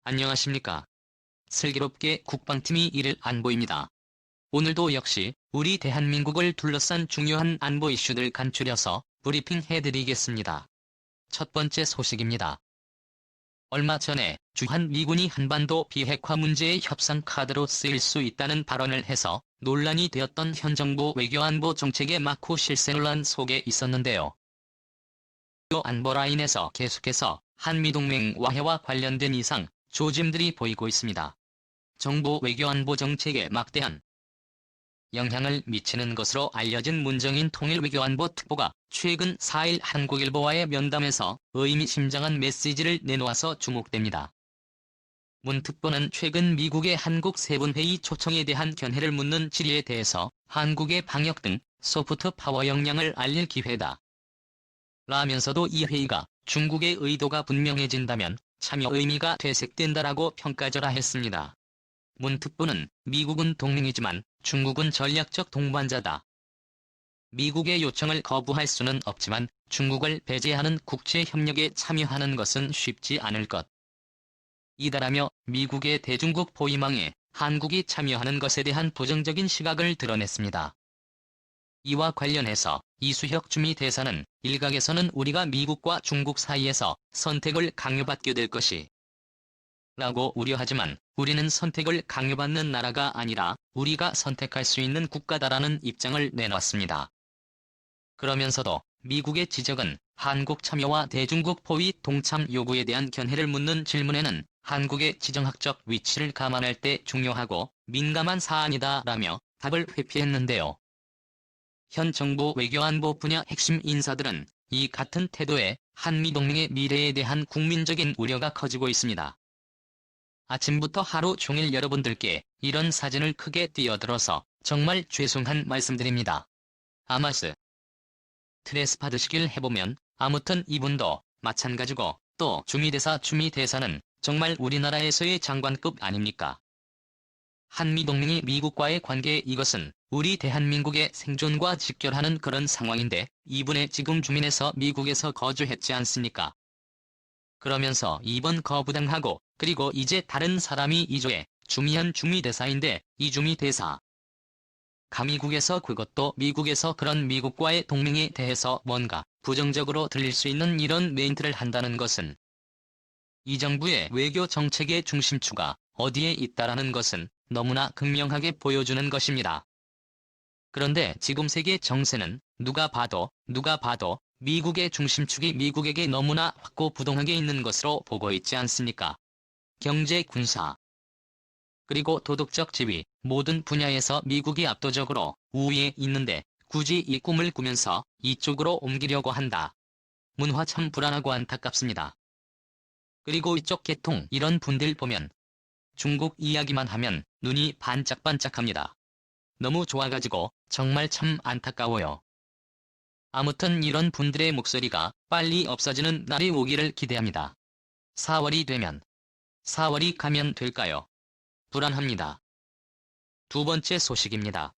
안녕하십니까. 슬기롭게 국방팀이 이를 안보입니다. 오늘도 역시 우리 대한민국을 둘러싼 중요한 안보 이슈들 간추려서 브리핑 해드리겠습니다. 첫 번째 소식입니다. 얼마 전에 주한 미군이 한반도 비핵화 문제의 협상 카드로 쓰일 수 있다는 발언을 해서 논란이 되었던 현 정부 외교안보 정책의 막후 실세 논란 속에 있었는데요. 안보 라인에서 계속해서 한미동맹 와해와 관련된 이상 조짐들이 보이고 있습니다. 정부 외교안보 정책에 막대한 영향을 미치는 것으로 알려진 문정인 통일외교안보 특보가 최근 4일 한국일보와의 면담에서 의미심장한 메시지를 내놓아서 주목됩니다. 문 특보는 최근 미국의 한국 세분회의 초청에 대한 견해를 묻는 질의에 대해서 한국의 방역 등 소프트 파워 역량을 알릴 기회다 라면서도 이 회의가 중국의 의도가 분명해진다면 참여 의미가 되새된다라고 평가절하 했습니다. 문 특보는 미국은 동맹이지만 중국은 전략적 동반자다. 미국의 요청을 거부할 수는 없지만 중국을 배제하는 국제협력에 참여하는 것은 쉽지 않을 것. 이다라며 미국의 대중국 포위망에 한국이 참여하는 것에 대한 부정적인 시각을 드러냈습니다. 이와 관련해서 이수혁 주미 대사는 일각에서는 우리가 미국과 중국 사이에서 선택을 강요받게 될 것이 라고 우려하지만 우리는 선택을 강요받는 나라가 아니라 우리가 선택할 수 있는 국가다라는 입장을 내놨습니다. 그러면서도 미국의 지적은 한국 참여와 대중국 포위 동참 요구에 대한 견해를 묻는 질문에는 한국의 지정학적 위치를 감안할 때 중요하고 민감한 사안이다라며 답을 회피했는데요. 현 정부 외교안보 분야 핵심 인사들은 이 같은 태도에 한미동맹의 미래에 대한 국민적인 우려가 커지고 있습니다. 아침부터 하루 종일 여러분들께 이런 사진을 크게 띄어들어서 정말 죄송한 말씀드립니다. 아마스 스트레스 받으시길 해보면 아무튼 이분도 마찬가지고 또 주미대사는 정말 우리나라에서의 장관급 아닙니까? 한미동맹이 미국과의 관계 이것은 우리 대한민국의 생존과 직결하는 그런 상황인데 이분의 지금 주민에서 미국에서 거주했지 않습니까? 그러면서 이번 거부당하고 그리고 이제 다른 사람이 이조에 주미한 주미대사인데 이 주미대사 감히국에서 그것도 미국에서 그런 미국과의 동맹에 대해서 뭔가 부정적으로 들릴 수 있는 이런 멘트를 한다는 것은 이 정부의 외교 정책의 중심추가 어디에 있다라는 것은 너무나 극명하게 보여주는 것입니다. 그런데 지금 세계 정세는 누가 봐도 미국의 중심축이 미국에게 너무나 확고부동하게 있는 것으로 보고 있지 않습니까? 경제, 군사, 그리고 도덕적 지위, 모든 분야에서 미국이 압도적으로 우위에 있는데 굳이 이 꿈을 꾸면서 이쪽으로 옮기려고 한다. 문화 참 불안하고 안타깝습니다. 그리고 이쪽 계통 이런 분들 보면 중국 이야기만 하면 눈이 반짝반짝합니다. 너무 좋아가지고 정말 참 안타까워요. 아무튼 이런 분들의 목소리가 빨리 없어지는 날이 오기를 기대합니다. 4월이 되면 4월이 가면 될까요? 불안합니다. 두 번째 소식입니다.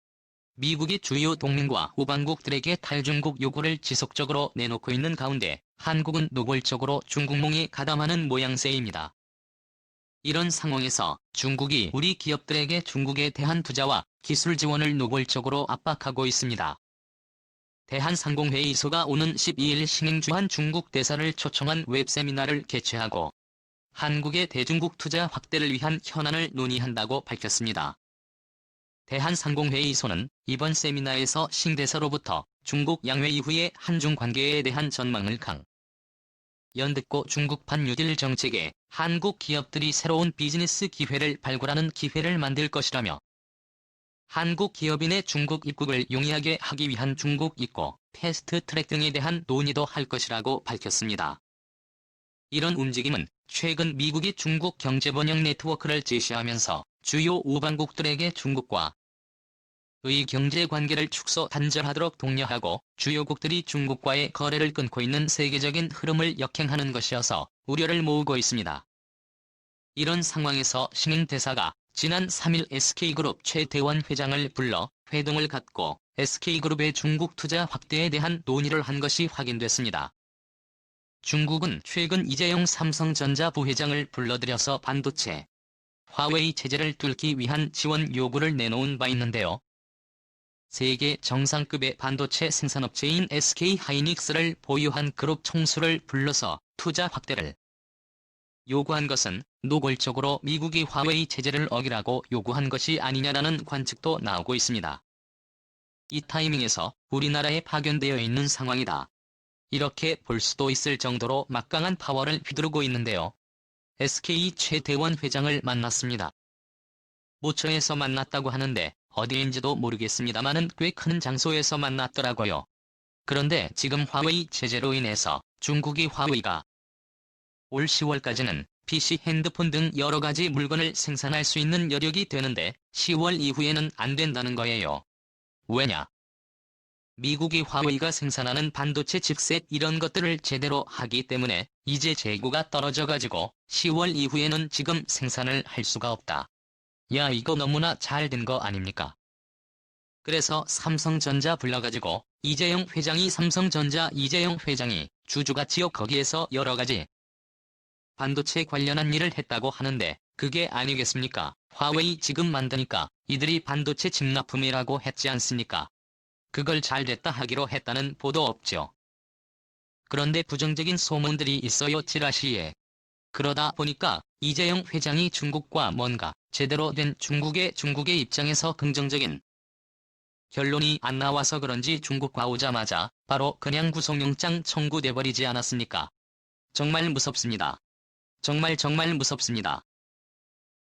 미국이 주요 동맹과 우방국들에게 탈중국 요구를 지속적으로 내놓고 있는 가운데 한국은 노골적으로 중국몽에 가담하는 모양새입니다. 이런 상황에서 중국이 우리 기업들에게 중국에 대한 투자와 기술 지원을 노골적으로 압박하고 있습니다. 대한상공회의소가 오는 12일 신행주한 중국 대사를 초청한 웹세미나를 개최하고 한국의 대중국 투자 확대를 위한 현안을 논의한다고 밝혔습니다. 대한상공회의소는 이번 세미나에서 신 대사로부터 중국 양회 이후의 한중 관계에 대한 전망을 연듣고 중국판 뉴딜 정책에 한국 기업들이 새로운 비즈니스 기회를 발굴하는 기회를 만들 것이라며 한국 기업인의 중국 입국을 용이하게 하기 위한 중국 입국, 패스트 트랙 등에 대한 논의도 할 것이라고 밝혔습니다. 이런 움직임은 최근 미국이 중국 경제번영 네트워크를 제시하면서 주요 우방국들에게 중국과의 경제관계를 축소 단절하도록 독려하고 주요국들이 중국과의 거래를 끊고 있는 세계적인 흐름을 역행하는 것이어서 우려를 모으고 있습니다. 이런 상황에서 신행 대사가 지난 3일 SK그룹 최대원 회장을 불러 회동을 갖고 SK그룹의 중국 투자 확대에 대한 논의를 한 것이 확인됐습니다. 중국은 최근 이재용 삼성전자 부회장을 불러들여서 반도체, 화웨이 체제를 뚫기 위한 지원 요구를 내놓은 바 있는데요. 세계 정상급의 반도체 생산업체인 SK하이닉스를 보유한 그룹 총수를 불러서 투자 확대를 요구한 것은 노골적으로 미국이 화웨이 체제를 어기라고 요구한 것이 아니냐라는 관측도 나오고 있습니다. 이 타이밍에서 우리나라에 파견되어 있는 상황이다. 이렇게 볼 수도 있을 정도로 막강한 파워를 휘두르고 있는데요. SK 최대원 회장을 만났습니다. 모처에서 만났다고 하는데 어디인지도 모르겠습니다마는 꽤 큰 장소에서 만났더라고요. 그런데 지금 화웨이 체제로 인해서 중국이 화웨이가 올 10월까지는 PC, 핸드폰 등 여러 가지 물건을 생산할 수 있는 여력이 되는데 10월 이후에는 안 된다는 거예요. 왜냐? 미국이 화웨이가 생산하는 반도체 칩셋 이런 것들을 제대로 하기 때문에 이제 재고가 떨어져가지고 10월 이후에는 지금 생산을 할 수가 없다. 야, 이거 너무나 잘 된 거 아닙니까? 그래서 삼성전자 불러가지고 이재용 회장이 삼성전자 이재용 회장이 주주가치요 거기에서 여러 가지 반도체 관련한 일을 했다고 하는데 그게 아니겠습니까? 화웨이 지금 만드니까 이들이 반도체 직납품이라고 했지 않습니까? 그걸 잘 됐다 하기로 했다는 보도 없죠. 그런데 부정적인 소문들이 있어요, 찌라시에. 그러다 보니까 이재용 회장이 중국과 뭔가 제대로 된 중국의 입장에서 긍정적인 결론이 안 나와서 그런지 중국과 오자마자 바로 그냥 구속영장 청구돼버리지 않았습니까? 정말 무섭습니다. 정말 무섭습니다.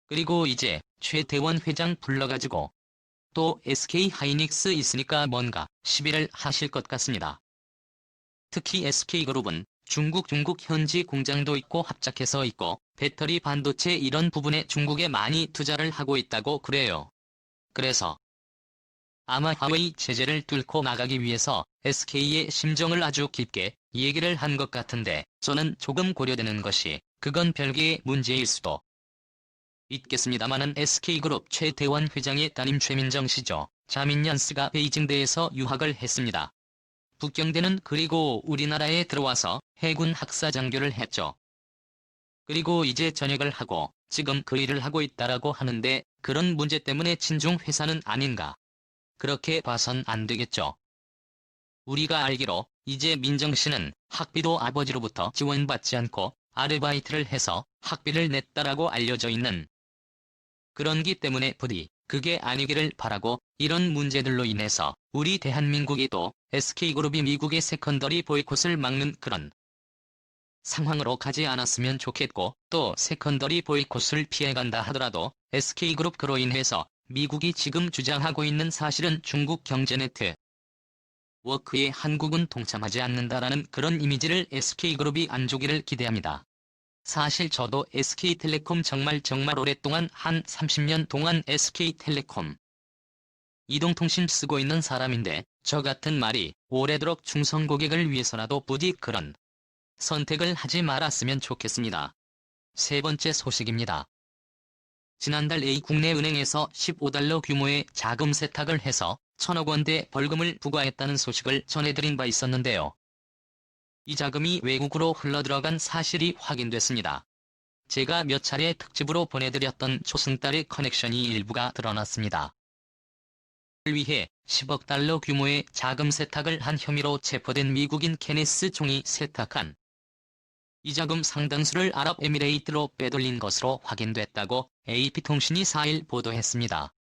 그리고 이제 최대원 회장 불러가지고 또 SK하이닉스 있으니까 뭔가 시비를 하실 것 같습니다. 특히 SK그룹은 중국 현지 공장도 있고 합작해서 있고 배터리 반도체 이런 부분에 중국에 많이 투자를 하고 있다고 그래요. 그래서 아마 화웨이 체제를 뚫고 나가기 위해서 SK의 심정을 아주 깊게 얘기를 한 것 같은데 저는 조금 고려되는 것이 그건 별개의 문제일 수도 있겠습니다마는 SK그룹 최대원 회장의 따님 최민정 씨죠. 자민연스가 베이징대에서 유학을 했습니다. 북경대는 그리고 우리나라에 들어와서 해군 학사 장교를 했죠. 그리고 이제 전역을 하고 지금 그 일을 하고 있다라고 하는데 그런 문제 때문에 친중 회사는 아닌가. 그렇게 봐선 안 되겠죠. 우리가 알기로 이제 민정 씨는 학비도 아버지로부터 지원받지 않고 아르바이트를 해서 학비를 냈다라고 알려져 있는 그런 기 때문에 부디 그게 아니기를 바라고 이런 문제들로 인해서 우리 대한민국이 또 SK그룹이 미국의 세컨더리 보이콧을 막는 그런 상황으로 가지 않았으면 좋겠고 또 세컨더리 보이콧을 피해간다 하더라도 SK그룹 그로 인해서 미국이 지금 주장하고 있는 사실은 중국 경제네트 워크에 한국은 동참하지 않는다라는 그런 이미지를 SK그룹이 안 주기를 기대합니다. 사실 저도 SK텔레콤 정말 오랫동안 한 30년 동안 SK텔레콤 이동통신 쓰고 있는 사람인데 저 같은 말이 오래도록 충성 고객을 위해서라도 부디 그런 선택을 하지 말았으면 좋겠습니다. 세 번째 소식입니다. 지난달 A 국내은행에서 15달러 규모의 자금 세탁을 해서 1,000억 원대 벌금을 부과했다는 소식을 전해드린 바 있었는데요. 이 자금이 외국으로 흘러들어간 사실이 확인됐습니다. 제가 몇 차례 특집으로 보내드렸던 초승달의 커넥션이 일부가 드러났습니다. 을 위해 10억 달러 규모의 자금 세탁을 한 혐의로 체포된 미국인 케네스 총이 세탁한 이 자금 상당수를 아랍에미레이트로 빼돌린 것으로 확인됐다고 AP통신이 4일 보도했습니다.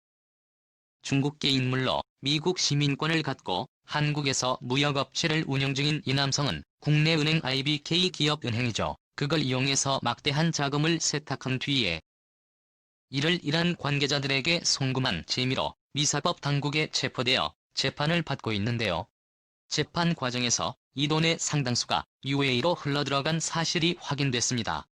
중국계 인물로 미국 시민권을 갖고 한국에서 무역업체를 운영 중인 이 남성은 국내 은행 IBK 기업은행이죠. 그걸 이용해서 막대한 자금을 세탁한 뒤에 이를 이란 관계자들에게 송금한 혐의로 미사법 당국에 체포되어 재판을 받고 있는데요. 재판 과정에서 이 돈의 상당수가 UAE로 흘러들어간 사실이 확인됐습니다.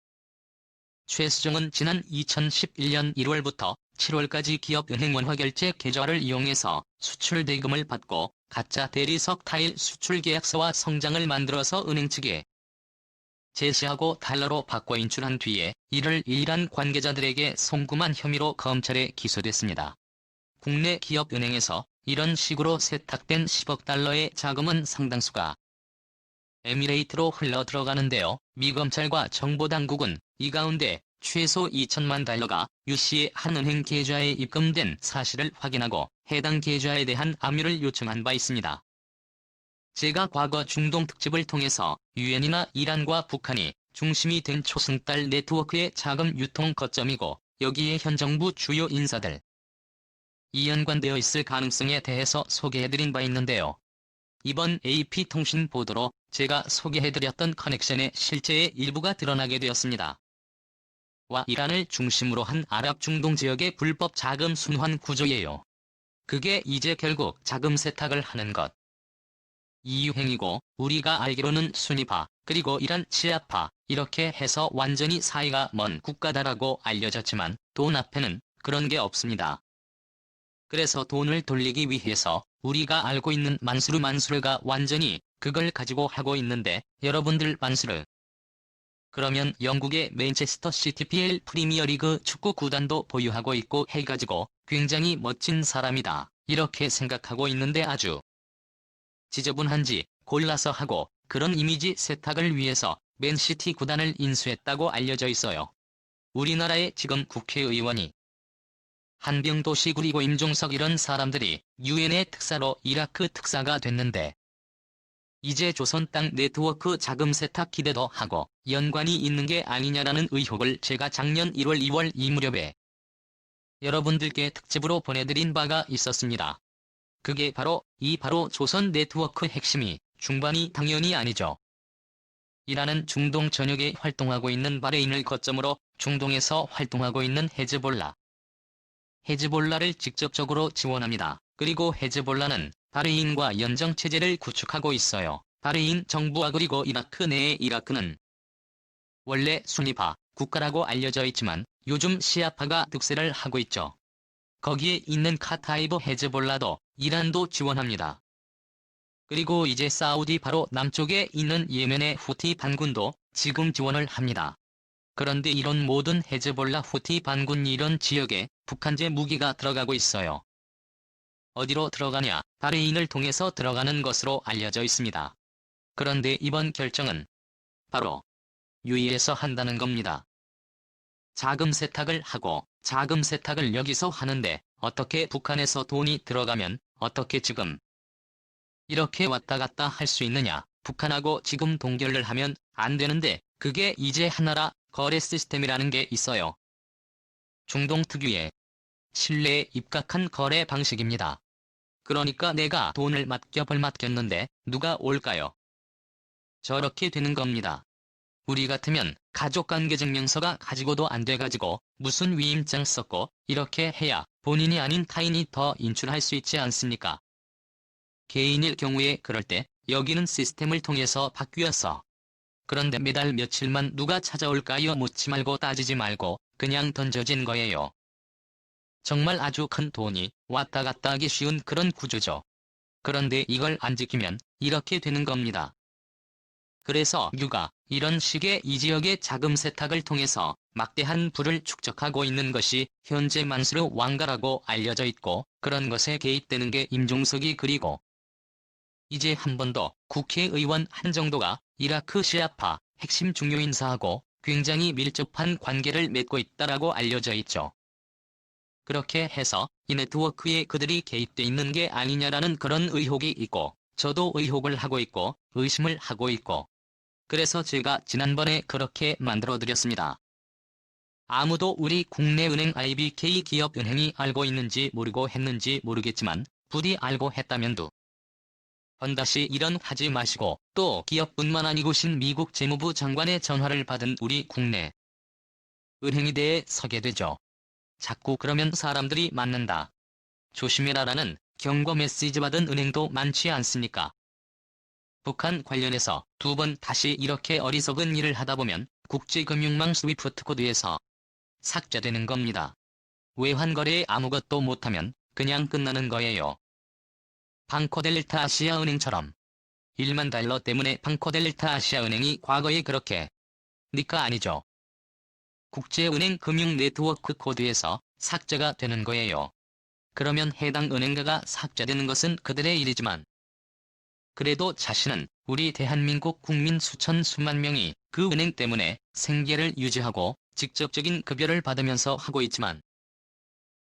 최수정은 지난 2011년 1월부터 7월까지 기업은행 원화결제 계좌를 이용해서 수출 대금을 받고 가짜 대리석 타일 수출 계약서와 성장을 만들어서 은행 측에 제시하고 달러로 바꿔 인출한 뒤에 이를 이란 관계자들에게 송금한 혐의로 검찰에 기소됐습니다. 국내 기업은행에서 이런 식으로 세탁된 10억 달러의 자금은 상당수가 에미레이트로 흘러 들어가는데요. 미 검찰과 정보당국은 이 가운데 최소 2천만 달러가 유 씨의 한 은행 계좌에 입금된 사실을 확인하고 해당 계좌에 대한 압류를 요청한 바 있습니다. 제가 과거 중동 특집을 통해서 유엔이나 이란과 북한이 중심이 된 초승달 네트워크의 자금 유통 거점이고 여기에 현 정부 주요 인사들 이 연관되어 있을 가능성에 대해서 소개해드린 바 있는데요. 이번 AP통신 보도로 제가 소개해드렸던 커넥션의 실제의 일부가 드러나게 되었습니다. 와 이란을 중심으로 한 아랍 중동 지역의 불법 자금 순환 구조예요. 그게 이제 결국 자금 세탁을 하는 것. 이 유행이고 우리가 알기로는 순위파 그리고 이란 시아파 이렇게 해서 완전히 사이가 먼 국가다라고 알려졌지만 돈 앞에는 그런 게 없습니다. 그래서 돈을 돌리기 위해서 우리가 알고 있는 만수르가 완전히 그걸 가지고 하고 있는데 여러분들 만수르 그러면 영국의 맨체스터 시티 PL 프리미어리그 축구 구단도 보유하고 있고 해가지고 굉장히 멋진 사람이다 이렇게 생각하고 있는데 아주 지저분한지 골라서 하고 그런 이미지 세탁을 위해서 맨시티 구단을 인수했다고 알려져 있어요. 우리나라의 지금 국회의원이 한병도시 그리고 임종석 이런 사람들이 유엔의 특사로 이라크 특사가 됐는데 이제 조선 땅 네트워크 자금 세탁 기대도 하고 연관이 있는 게 아니냐라는 의혹을 제가 작년 1월 2월 이 무렵에 여러분들께 특집으로 보내드린 바가 있었습니다. 그게 바로 조선 네트워크 핵심이 중반이 당연히 아니죠. 이란은 중동 전역에 활동하고 있는 바레인을 거점으로 중동에서 활동하고 있는 헤즈볼라를 직접적으로 지원합니다. 그리고 헤즈볼라는 바레인과 연정체제를 구축하고 있어요. 바레인 정부와 그리고 이라크 내의 이라크는 원래 순위파 국가라고 알려져 있지만 요즘 시아파가 득세를 하고 있죠. 거기에 있는 카타이브 헤즈볼라도 이란도 지원합니다. 그리고 이제 사우디 바로 남쪽에 있는 예멘의 후티 반군도 지금 지원을 합니다. 그런데 이런 모든 헤즈볼라 후티 반군 이런 지역에 북한제 무기가 들어가고 있어요. 어디로 들어가냐? 바레인을 통해서 들어가는 것으로 알려져 있습니다. 그런데 이번 결정은 바로 UAE에서 한다는 겁니다. 자금 세탁을 하고 자금 세탁을 여기서 하는데 어떻게 북한에서 돈이 들어가면 어떻게 지금 이렇게 왔다 갔다 할 수 있느냐? 북한하고 지금 동결을 하면 안 되는데 그게 이제 하나라 거래 시스템이라는 게 있어요. 중동 특유의 신뢰에 입각한 거래 방식입니다. 그러니까 내가 돈을 맡겼는데 누가 올까요? 저렇게 되는 겁니다. 우리 같으면 가족관계증명서가 가지고도 안 돼가지고 무슨 위임장 썼고 이렇게 해야 본인이 아닌 타인이 더 인출할 수 있지 않습니까? 개인일 경우에 그럴 때 여기는 시스템을 통해서 바뀌었어. 그런데 매달 며칠만 누가 찾아올까요? 묻지 말고 따지지 말고 그냥 던져진 거예요. 정말 아주 큰 돈이 왔다 갔다 하기 쉬운 그런 구조죠. 그런데 이걸 안 지키면 이렇게 되는 겁니다. 그래서 유가 이런 식의 이 지역의 자금 세탁을 통해서 막대한 부를 축적하고 있는 것이 현재 만수르 왕가라고 알려져 있고 그런 것에 개입되는 게 임종석이 그리고 이제 한 번 더 국회의원 한 정도가 이라크 시아파 핵심 중요 인사하고 굉장히 밀접한 관계를 맺고 있다라고 알려져 있죠. 그렇게 해서 이 네트워크에 그들이 개입돼 있는 게 아니냐라는 그런 의혹이 있고 저도 의혹을 하고 있고 의심을 하고 있고 그래서 제가 지난번에 그렇게 만들어드렸습니다. 아무도 우리 국내 은행 IBK 기업은행이 알고 있는지 모르고 했는지 모르겠지만 부디 알고 했다면 두 번 다시 이런 하지 마시고 또 기업뿐만 아니고 신 미국 재무부 장관의 전화를 받은 우리 국내 은행에 대해 서게 되죠. 자꾸 그러면 사람들이 맞는다. 조심해라라는 경고 메시지 받은 은행도 많지 않습니까? 북한 관련해서 두 번 다시 이렇게 어리석은 일을 하다 보면 국제금융망 스위프트 코드에서 삭제되는 겁니다. 외환거래에 아무것도 못하면 그냥 끝나는 거예요. 방코델타 아시아은행처럼 1만 달러 때문에 방코델타 아시아은행이 과거에 그렇게 니까 아니죠. 국제은행 금융 네트워크 코드에서 삭제가 되는 거예요. 그러면 해당 은행가가 삭제되는 것은 그들의 일이지만 그래도 자신은 우리 대한민국 국민 수천 수만 명이 그 은행 때문에 생계를 유지하고 직접적인 급여를 받으면서 하고 있지만,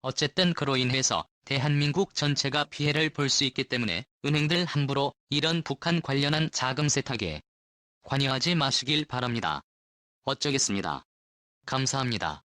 어쨌든 그로 인해서 대한민국 전체가 피해를 볼 수 있기 때문에 은행들 함부로 이런 북한 관련한 자금 세탁에 관여하지 마시길 바랍니다. 어쩌겠습니다. 감사합니다.